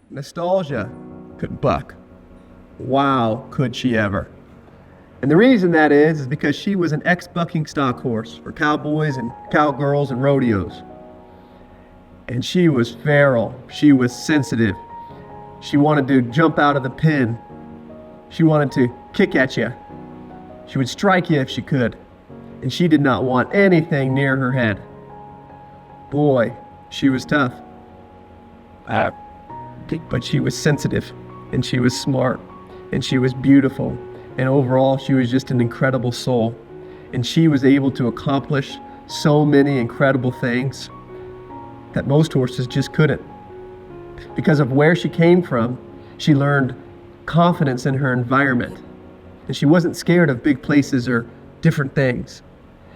Nostalgia could buck. Wow, could she ever. And the reason that is because she was an ex-bucking stock horse for cowboys and cowgirls and rodeos. And she was feral. She was sensitive. She wanted to jump out of the pen. She wanted to kick at you. She would strike you if she could. And she did not want anything near her head. Boy, she was tough. But she was sensitive, and she was smart, and she was beautiful. And overall, she was just an incredible soul. And she was able to accomplish so many incredible things that most horses just couldn't. Because of where she came from, she learned confidence in her environment. And she wasn't scared of big places or different things.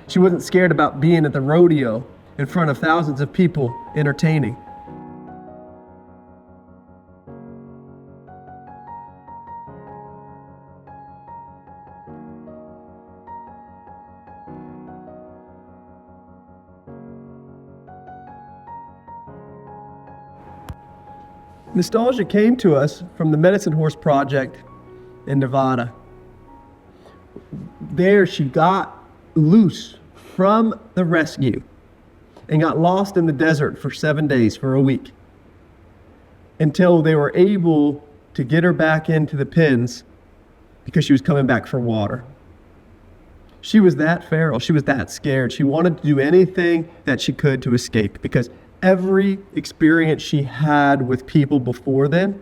She wasn't scared about being at the rodeo in front of thousands of people entertaining. Nostalgia came to us from the Medicine Horse Project in Nevada. There she got loose from the rescue and got lost in the desert for 7 days, for a week, until they were able to get her back into the pens because she was coming back for water. She was that feral. She was that scared. She wanted to do anything that she could to escape, because every experience she had with people before then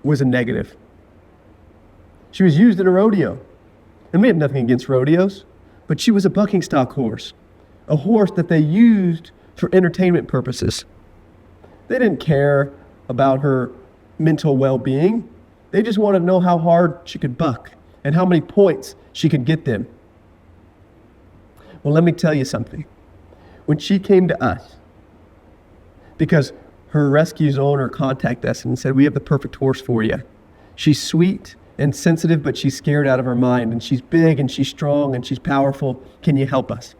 was a negative. She was used in a rodeo. And we have nothing against rodeos, but she was a bucking stock horse, a horse that they used for entertainment purposes. They didn't care about her mental well-being. They just wanted to know how hard she could buck and how many points she could get them. Well, let me tell you something. When she came to us, because her rescue's owner contacted us and said, "We have the perfect horse for you. She's sweet and sensitive, but she's scared out of her mind, and she's big and she's strong and she's powerful. Can you help us?"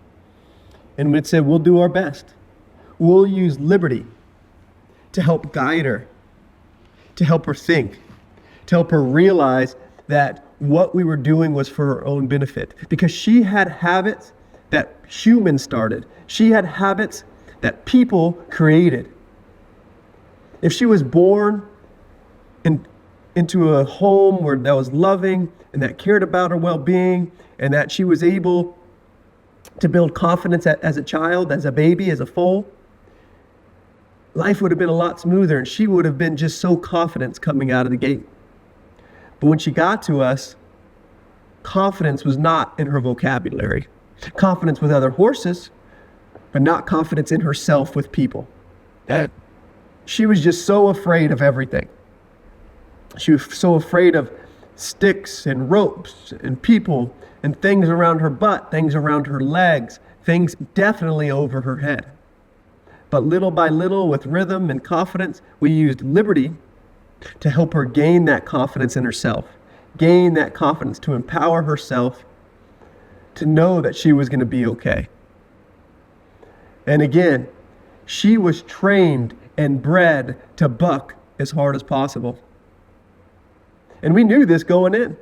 And we said, "We'll do our best. We'll use liberty to help guide her, to help her think, to help her realize that what we were doing was for her own benefit." Because she had habits that humans started. She had habits that people created. If she was born into a home where that was loving and that cared about her well-being, and that she was able to build confidence as a child, as a baby, as a foal, life would have been a lot smoother, and she would have been just so confident coming out of the gate. But when she got to us, confidence was not in her vocabulary. Confidence with other horses, but not confidence in herself with people. She was just so afraid of everything. She was so afraid of sticks and ropes and people and things around her butt, things around her legs, things definitely over her head. But little by little, with rhythm and confidence, we used liberty to help her gain that confidence in herself, gain that confidence to empower herself to know that she was going to be okay. And again, she was trained and bred to buck as hard as possible. And we knew this going in.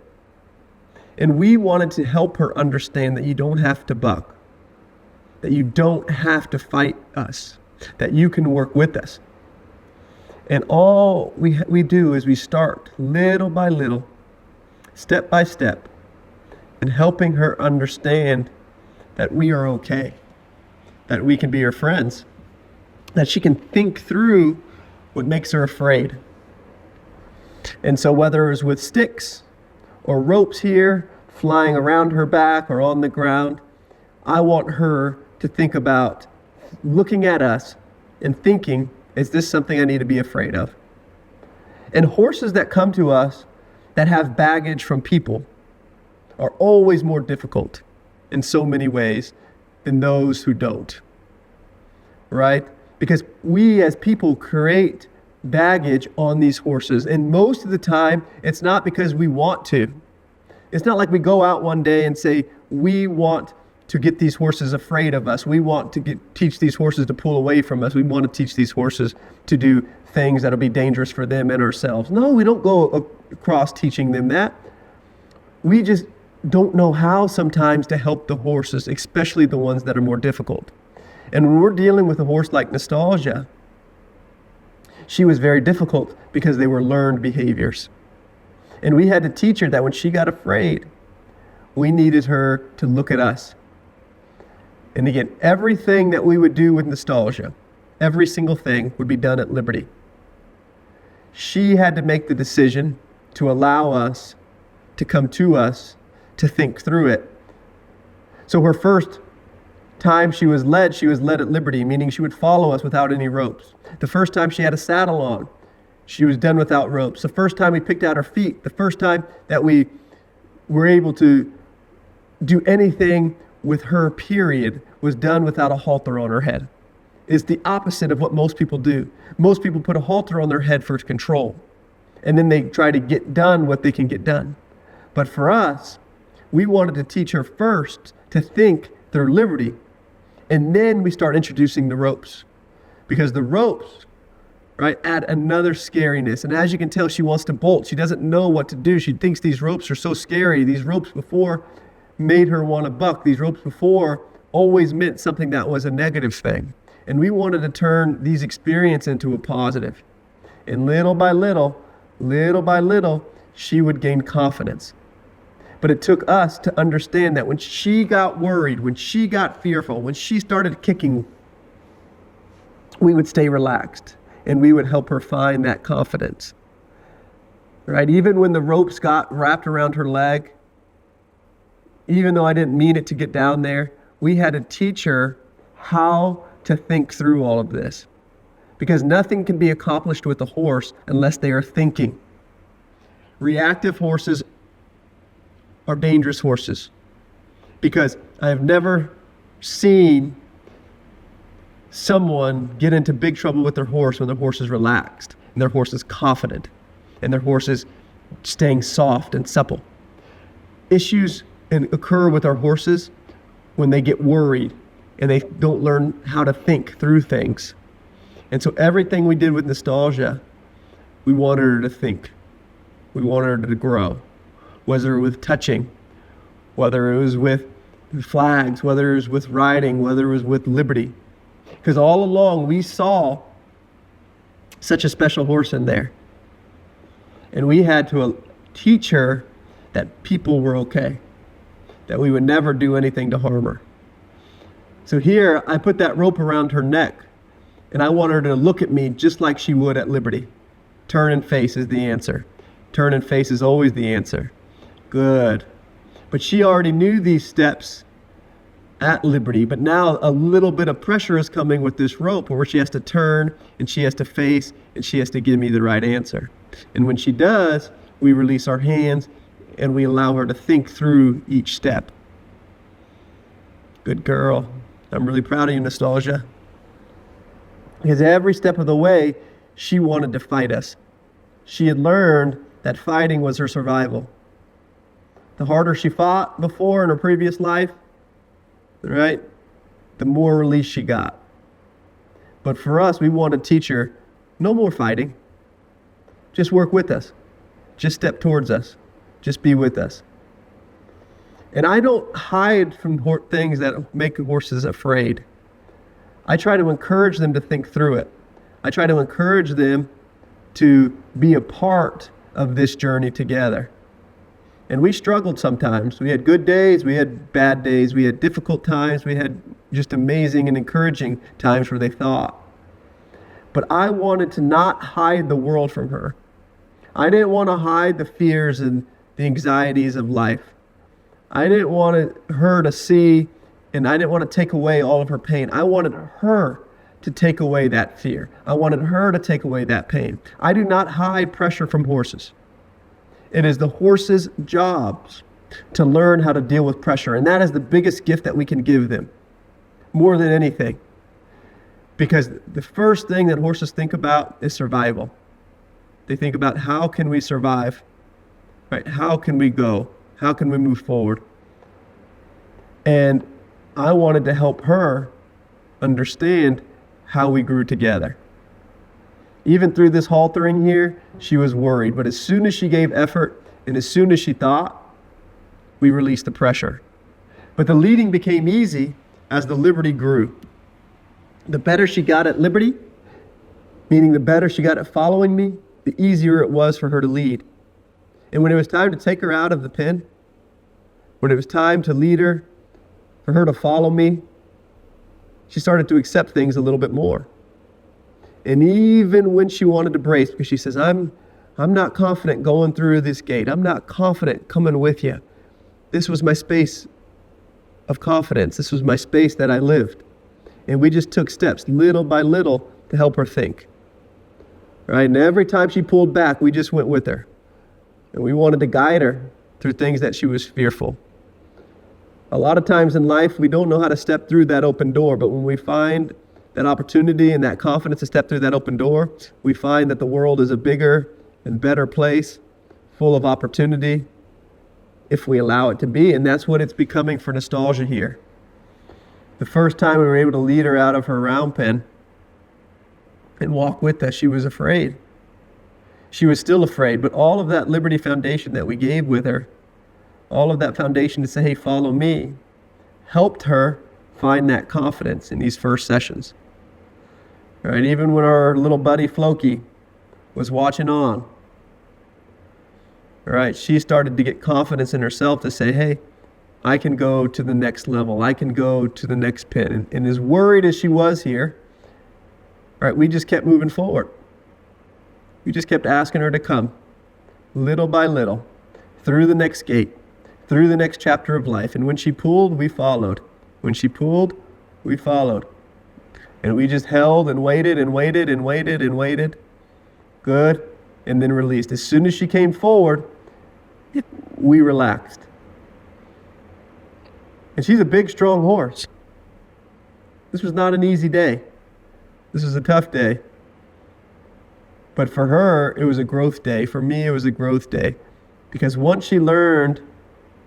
And we wanted to help her understand that you don't have to buck, that you don't have to fight us, that you can work with us. And all we do is we start little by little, step by step, and helping her understand that we are okay, that we can be her friends, that she can think through what makes her afraid. And so whether it was with sticks or ropes here, flying around her back or on the ground, I want her to think about looking at us and thinking, is this something I need to be afraid of? And horses that come to us that have baggage from people are always more difficult in so many ways than those who don't, right? Because we as people create baggage on these horses, and most of the time it's not because we want to. It's not like we go out one day and say we want to get these horses afraid of us. We want to teach these horses to pull away from us. We want to teach these horses to do things that'll be dangerous for them and ourselves. No, we don't go across teaching them that. We just don't know how sometimes to help the horses, especially the ones that are more difficult. And when we're dealing with a horse like Nostalgia, she was very difficult because they were learned behaviors. And we had to teach her that when she got afraid, we needed her to look at us. And again, everything that we would do with Nostalgia, every single thing would be done at Liberty. She had to make the decision to allow us to come to us to think through it. So her first time she was led at Liberty, meaning she would follow us without any ropes. The first time she had a saddle on, she was done without ropes. The first time we picked out her feet, the first time that we were able to do anything with her, period, was done without a halter on her head. It's the opposite of what most people do. Most people put a halter on their head for control, and then they try to get done what they can get done. But for us, we wanted to teach her first to think through Liberty, and then we start introducing the ropes. Because the ropes, right, add another scariness. And as you can tell, she wants to bolt. She doesn't know what to do. She thinks these ropes are so scary. These ropes before made her want to buck. These ropes before always meant something that was a negative thing. And we wanted to turn these experiences into a positive. And little by little, she would gain confidence. But it took us to understand that when she got worried, when she got fearful, when she started kicking, we would stay relaxed and we would help her find that confidence. Right? Even when the ropes got wrapped around her leg, even though I didn't mean it to get down there, we had to teach her how to think through all of this. Because nothing can be accomplished with a horse unless they are thinking. Reactive horses are dangerous horses. Because I have never seen someone get into big trouble with their horse when their horse is relaxed, and their horse is confident, and their horse is staying soft and supple. Issues occur with our horses when they get worried and they don't learn how to think through things. And so everything we did with Nostalgia, we wanted her to think. We wanted her to grow. Whether it was touching, whether it was with flags, whether it was with riding, whether it was with Liberty. Because all along we saw such a special horse in there. And we had to teach her that people were okay, that we would never do anything to harm her. So here I put that rope around her neck, and I want her to look at me just like she would at Liberty. Turn and face is the answer. Turn and face is always the answer. Good. But she already knew these steps at Liberty, but now a little bit of pressure is coming with this rope where she has to turn and she has to face and she has to give me the right answer. And when she does, we release our hands and we allow her to think through each step. Good girl. I'm really proud of you, Nostalgia. Because every step of the way, she wanted to fight us. She had learned that fighting was her survival. The harder she fought before in her previous life, right, the more release she got. But for us, we want to teach her, no more fighting. Just work with us. Just step towards us. Just be with us. And I don't hide from things that make horses afraid. I try to encourage them to think through it. I try to encourage them to be a part of this journey together. And we struggled sometimes. We had good days, we had bad days, we had difficult times, we had just amazing and encouraging times where they thought. But I wanted to not hide the world from her. I didn't want to hide the fears and the anxieties of life. I didn't want her to see, and I didn't want to take away all of her pain. I wanted her to take away that fear. I wanted her to take away that pain. I do not hide pressure from horses. It is the horse's jobs to learn how to deal with pressure. And that is the biggest gift that we can give them, more than anything. Because the first thing that horses think about is survival. They think about how can we survive, right? How can we go? How can we move forward? And I wanted to help her understand how we grew together. Even through this haltering here, she was worried. But as soon as she gave effort and as soon as she thought, we released the pressure. But the leading became easy as the liberty grew. The better she got at liberty, meaning the better she got at following me, the easier it was for her to lead. And when it was time to take her out of the pen, when it was time to lead her, for her to follow me, she started to accept things a little bit more. And even when she wanted to brace, because she says, I'm not confident going through this gate. I'm not confident coming with you. This was my space of confidence. This was my space that I lived. And we just took steps little by little to help her think. Right? And every time she pulled back, we just went with her. And we wanted to guide her through things that she was fearful. A lot of times in life, we don't know how to step through that open door, but when we find that opportunity and that confidence to step through that open door, we find that the world is a bigger and better place, full of opportunity, if we allow it to be. And that's what it's becoming for Nostalgia here. The first time we were able to lead her out of her round pen and walk with us, she was afraid. She was still afraid, but all of that Liberty Foundation that we gave with her, all of that foundation to say, hey, follow me, helped her find that confidence in these first sessions. All right, even when our little buddy Floki was watching on, all right, she started to get confidence in herself to say, hey, I can go to the next level. I can go to the next pin. And as worried as she was here, all right, we just kept moving forward. We just kept asking her to come, little by little, through the next gate, through the next chapter of life. And when she pulled, we followed. When she pulled, we followed. And we just held and waited and waited and waited and waited. Good. And then released. As soon as she came forward, we relaxed. And she's a big, strong horse. This was not an easy day. This was a tough day. But for her, it was a growth day. For me, it was a growth day. Because once she learned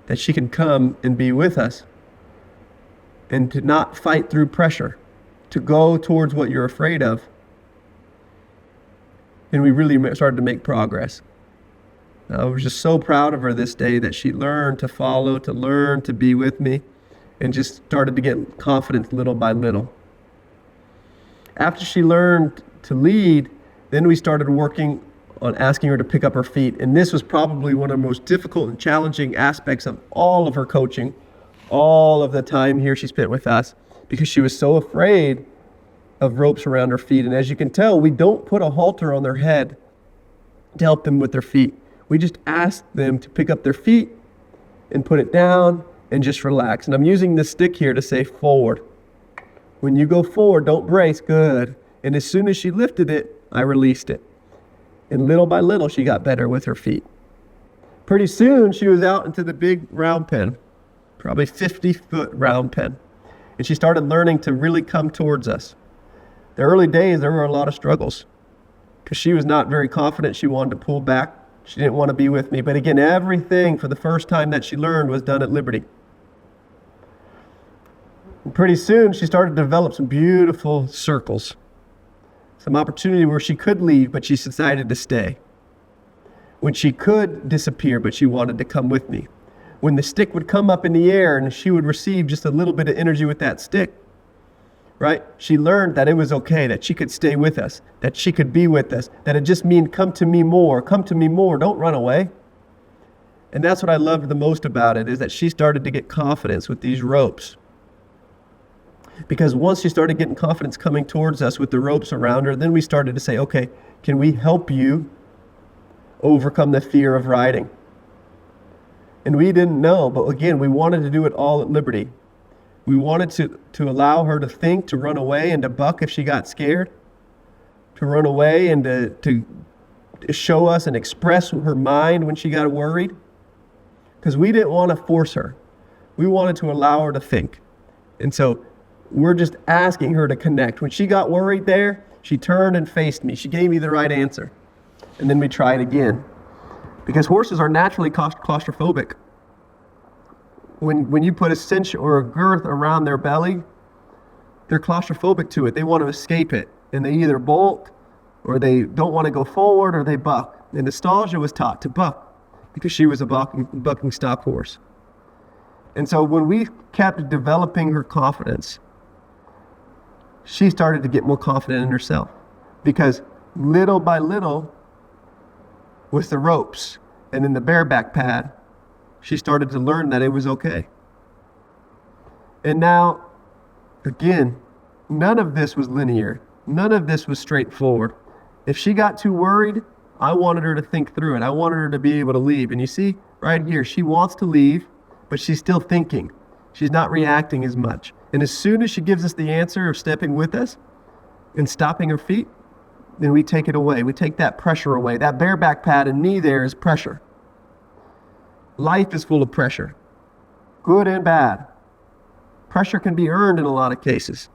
that she can come and be with us and to not fight through pressure, to go towards what you're afraid of, and we really started to make progress. I was just so proud of her this day that she learned to follow, to learn to be with me, and just started to get confidence little by little. After she learned to lead, then we started working on asking her to pick up her feet. And this was probably one of the most difficult and challenging aspects of all of her coaching, all of the time here she spent with us, because she was so afraid of ropes around her feet. And as you can tell, we don't put a halter on their head to help them with their feet. We just ask them to pick up their feet and put it down and just relax. And I'm using this stick here to say forward. When you go forward, don't brace. Good. And as soon as she lifted it, I released it. And little by little, she got better with her feet. Pretty soon, she was out into the big round pen, probably 50-foot round pen. And she started learning to really come towards us. The early days, there were a lot of struggles because she was not very confident. She wanted to pull back. She didn't want to be with me. But again, everything for the first time that she learned was done at Liberty. And pretty soon, she started to develop some beautiful circles. Some opportunity where she could leave, but she decided to stay. When she could disappear, but she wanted to come with me. When the stick would come up in the air and she would receive just a little bit of energy with that stick, right? She learned that it was okay, that she could stay with us, that she could be with us, that it just means come to me more, don't run away. And that's what I loved the most about it, is that she started to get confidence with these ropes. Because once she started getting confidence coming towards us with the ropes around her, then we started to say, okay, can we help you overcome the fear of riding? And we didn't know, but again, we wanted to do it all at Liberty. We wanted to allow her to think, to run away and to buck if she got scared, to run away and to show us and express her mind when she got worried. Because we didn't want to force her. We wanted to allow her to think. And so we're just asking her to connect. When she got worried there, she turned and faced me. She gave me the right answer. And then we tried again. Because horses are naturally claustrophobic. when you put a cinch or a girth around their belly, they're claustrophobic to it. They want to escape it. And they either bolt, or they don't want to go forward, or they buck. And Nostalgia was taught to buck because she was a bucking stock horse. And so when we kept developing her confidence, she started to get more confident in herself, because little by little, with the ropes and then the bareback pad, she started to learn that it was okay. And now, again, none of this was linear. None of this was straightforward. If she got too worried, I wanted her to think through it. I wanted her to be able to leave. And you see right here, she wants to leave, but she's still thinking. She's not reacting as much. And as soon as she gives us the answer of stepping with us and stopping her feet, then we take it away. We take that pressure away. That bareback pad and knee there is pressure. Life is full of pressure, good and bad. Pressure can be earned in a lot of cases.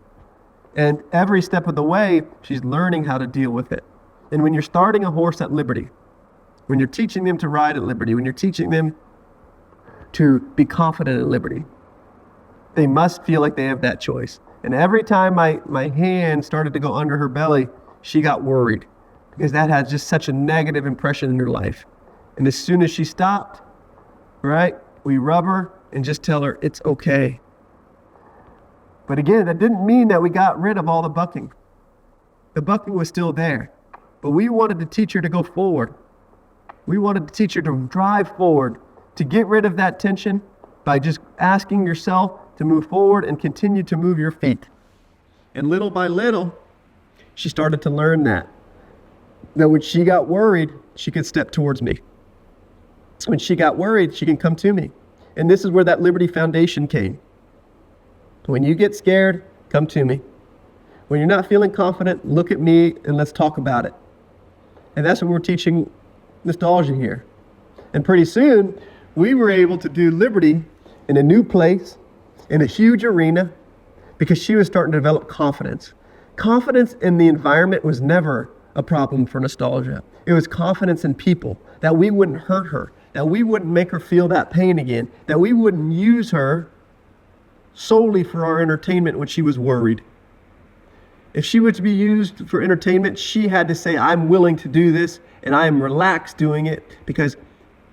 And every step of the way, she's learning how to deal with it. And when you're starting a horse at liberty, when you're teaching them to ride at liberty, when you're teaching them to be confident at liberty, they must feel like they have that choice. And every time my hand started to go under her belly, she got worried, because that had just such a negative impression in her life. And as soon as she stopped, right, we rub her and just tell her it's okay. But again, that didn't mean that we got rid of all the bucking. The bucking was still there, but we wanted to teach her to go forward. We wanted to teach her to drive forward, to get rid of that tension by just asking yourself to move forward and continue to move your feet. And little by little, she started to learn that when she got worried, she could step towards me. When she got worried, she can come to me. And this is where that Liberty Foundation came. When you get scared, come to me. When you're not feeling confident, look at me and let's talk about it. And that's what we're teaching Nostalgia here. And pretty soon, we were able to do Liberty in a new place, in a huge arena, because she was starting to develop confidence. Confidence in the environment was never a problem for Nostalgia. It was confidence in people, that we wouldn't hurt her, that we wouldn't make her feel that pain again, that we wouldn't use her solely for our entertainment when she was worried. If she was to be used for entertainment, she had to say, I'm willing to do this, and I am relaxed doing it because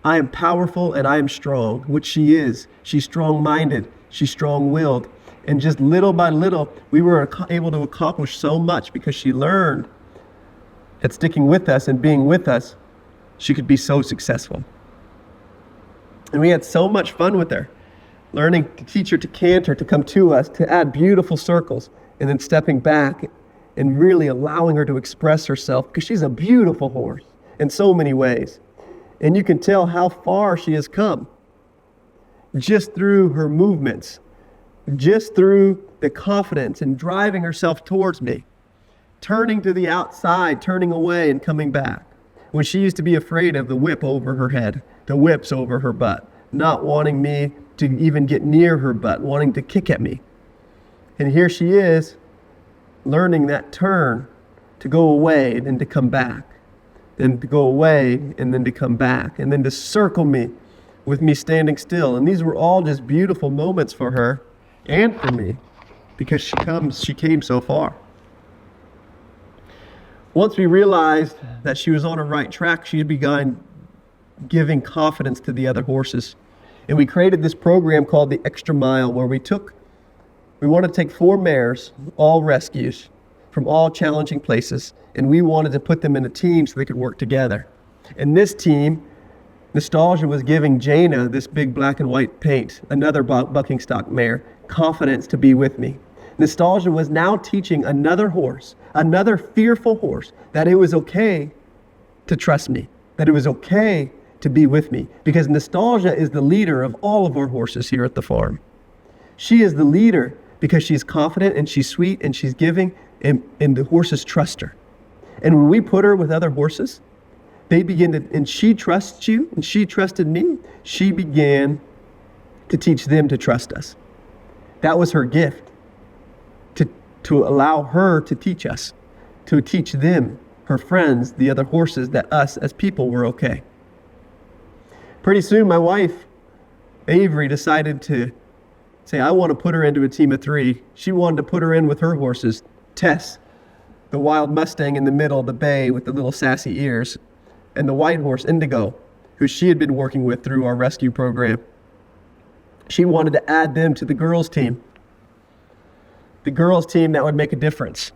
I am powerful and I am strong, which she is. She's strong-minded, she's strong-willed. And just little by little, we were able to accomplish so much because she learned that sticking with us and being with us, she could be so successful. And we had so much fun with her, learning to teach her to canter, to come to us, to add beautiful circles, and then stepping back and really allowing her to express herself, because she's a beautiful horse in so many ways. And you can tell how far she has come just through her movements, just through the confidence and driving herself towards me, turning to the outside, turning away and coming back. When she used to be afraid of the whip over her head, the whips over her butt, not wanting me to even get near her butt, wanting to kick at me. And here she is, learning that turn to go away and then to come back, then to go away and then to come back, and then to circle me with me standing still. And these were all just beautiful moments for her and for me, because she came so far. Once we realized that she was on a right track, she had begun giving confidence to the other horses. And we created this program called the Extra Mile, where we wanted to take 4 mares, all rescues, from all challenging places, and we wanted to put them in a team so they could work together. And this team, Nostalgia was giving Jaina, this big black and white paint, another bucking stock mare, confidence to be with me. Nostalgia was now teaching another horse, another fearful horse, that it was okay to trust me, that it was okay to be with me, because Nostalgia is the leader of all of our horses here at the farm. She is the leader because she's confident and she's sweet and she's giving, and the horses trust her. And when we put her with other horses, they begin to, and she trusts you and she trusted me, she began to teach them to trust us. That was her gift, to allow her to teach us, to teach them, her friends, the other horses, that us as people were okay. Pretty soon my wife Avery decided to say, I want to put her into a team of 3. She wanted to put her in with her horses, Tess, the wild Mustang in the middle of the bay with the little sassy ears, and the white horse, Indigo, who she had been working with through our rescue program. She wanted to add them to the girls' team. The girls' team that would make a difference.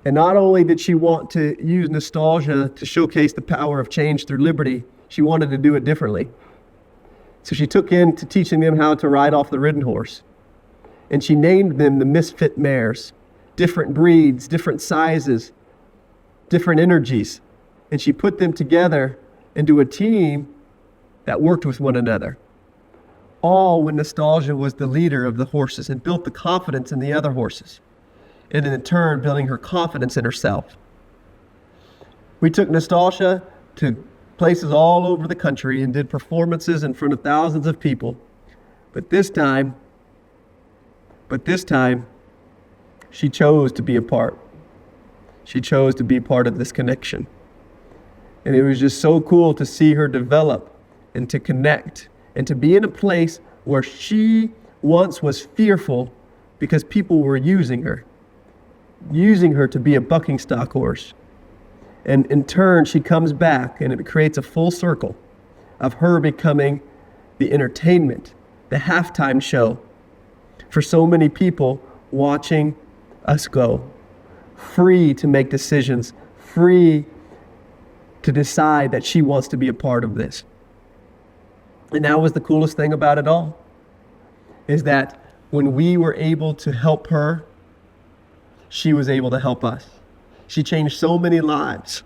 And not only did she want to use nostalgia to showcase the power of change through liberty, she wanted to do it differently. So she took into teaching them how to ride off the ridden horse. And she named them the misfit mares, different breeds, different sizes, different energies. And she put them together into a team that worked with one another. All when nostalgia was the leader of the horses and built the confidence in the other horses, and in turn building her confidence in herself. We took nostalgia to places all over the country and did performances in front of thousands of people. But this time, she chose to be a part. She chose to be part of this connection. And it was just so cool to see her develop and to connect and to be in a place where she once was fearful because people were using her to be a bucking stock horse. And in turn, she comes back and it creates a full circle of her becoming the entertainment, the halftime show for so many people watching us go, free to make decisions, free to decide that she wants to be a part of this. And that was the coolest thing about it all, is that when we were able to help her, she was able to help us. She changed so many lives,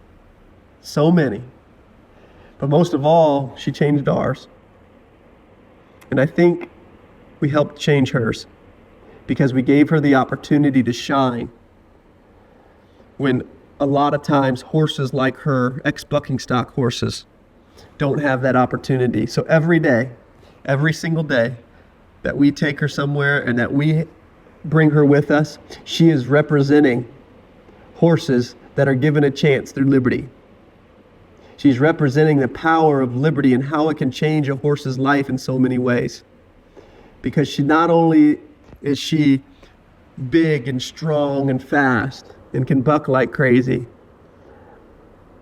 so many. But most of all, she changed ours. And I think we helped change hers because we gave her the opportunity to shine when a lot of times horses like her, ex-bucking stock horses, don't have that opportunity. So every day, every single day that we take her somewhere and that we bring her with us, she is representing horses that are given a chance through liberty. She's representing the power of liberty and how it can change a horse's life in so many ways. Because she not only is she big and strong and fast and can buck like crazy,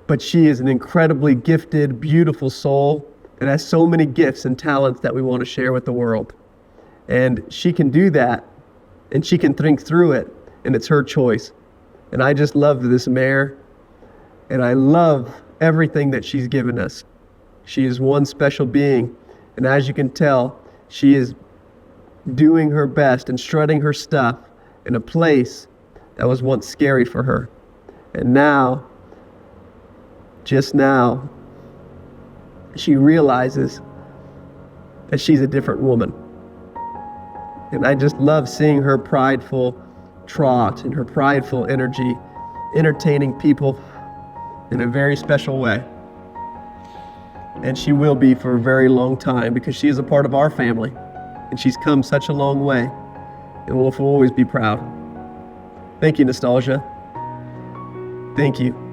but she is an incredibly gifted, beautiful soul and has so many gifts and talents that we want to share with the world. And she can do that, and she can think through it, and it's her choice. And I just love this mare, and I love everything that she's given us. She is one special being, and as you can tell, she is doing her best and strutting her stuff in a place that was once scary for her. And now, just now, she realizes that she's a different woman. And I just love seeing her prideful trot and her prideful energy, entertaining people in a very special way. And she will be for a very long time because she is a part of our family. And she's come such a long way. And we'll always be proud. Thank you, Nostalgia. Thank you.